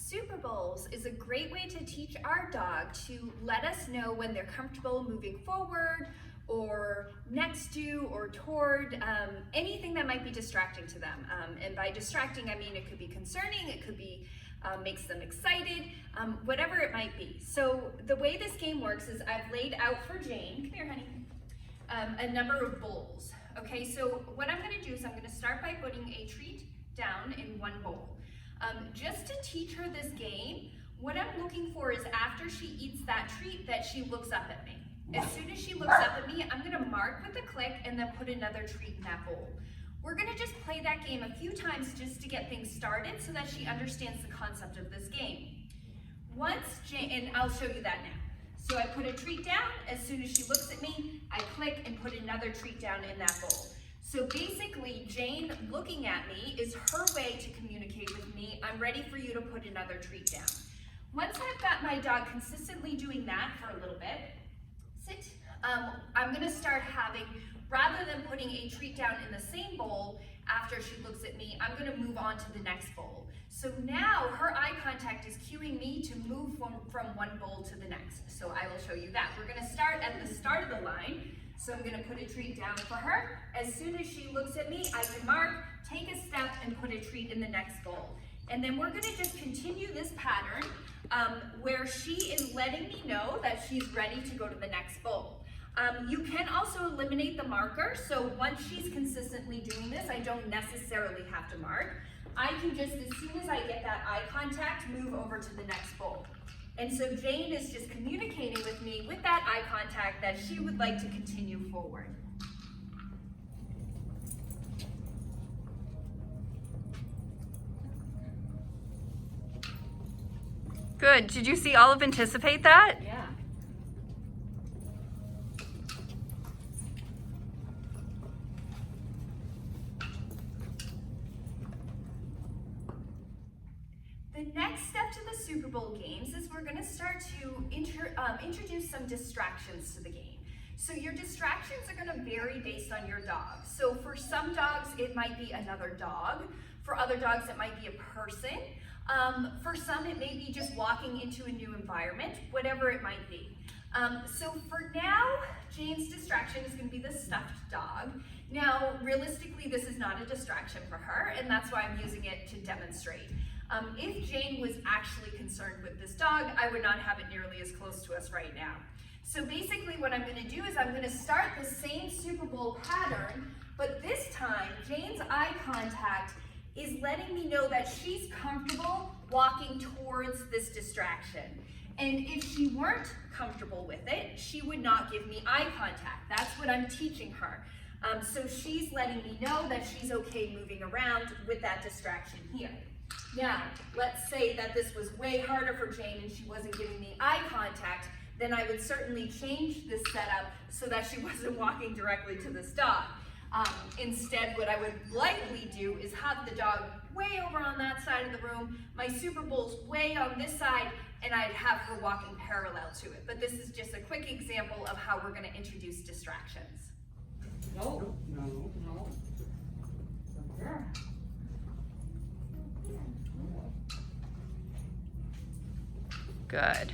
Super Bowls is a great way to teach our dog to let us know when they're comfortable moving forward or next to or toward anything that might be distracting to them. And by distracting, I mean it could be concerning, it could be makes them excited, whatever it might be. So the way this game works is I've laid out for Jane, come here honey, a number of bowls. Okay, so what I'm gonna do is I'm gonna start by putting a treat down in one bowl. Just to teach her this game, what I'm looking for is after she eats that treat that she looks up at me. As soon as she looks up at me, I'm gonna mark with a click and then put another treat in that bowl. We're gonna just play that game a few times just to get things started so that she understands the concept of this game. Once Jane, and I'll show you that now. So I put a treat down, as soon as she looks at me, I click and put another treat down in that bowl. So basically, Jane looking at me is her way to communicate with me, I'm ready for you to put another treat down. Once I've got my dog consistently doing that for a little bit, sit, I'm gonna start having, rather than putting a treat down in the same bowl after she looks at me, I'm gonna move on to the next bowl. So now her eye contact is cueing me to move from one bowl to the next. So I will show you that. We're gonna start at the start of the line. So I'm gonna put a treat down for her. As soon as she looks at me, I can mark, take a step, and put a treat in the next bowl. And then we're gonna just continue this pattern where she is letting me know that she's ready to go to the next bowl. You can also eliminate the marker, so once she's consistently doing this, I don't necessarily have to mark. I can just, as soon as I get that eye contact, move over to the next bowl. And so Jane is just communicating with me with that eye contact that she would like to continue forward. Good. Did you see Olive anticipate that? Yeah. The next step to the Super Bowl games is we're going to start to introduce some distractions to the game. So your distractions are going to vary based on your dog. So for some dogs, it might be another dog. For other dogs, it might be a person. For some, it may be just walking into a new environment, whatever it might be. So for now, Jane's distraction is going to be the stuffed dog. Now, realistically, this is not a distraction for her, and that's why I'm using it to demonstrate. If Jane was actually concerned with this dog, I would not have it nearly as close to us right now. So basically what I'm going to do is I'm going to start the same Super Bowl pattern, but this time Jane's eye contact is letting me know that she's comfortable walking towards this distraction. And if she weren't comfortable with it, she would not give me eye contact. That's what I'm teaching her. So she's letting me know that she's okay moving around with that distraction here. Now, let's say that this was way harder for Jane and she wasn't giving me eye contact, then I would certainly change this setup so that she wasn't walking directly to this dog. Instead, what I would likely do is have the dog way over on that side of the room, my Super Bowl's way on this side, and I'd have her walking parallel to it. But this is just a quick example of how we're going to introduce distractions. No. Good.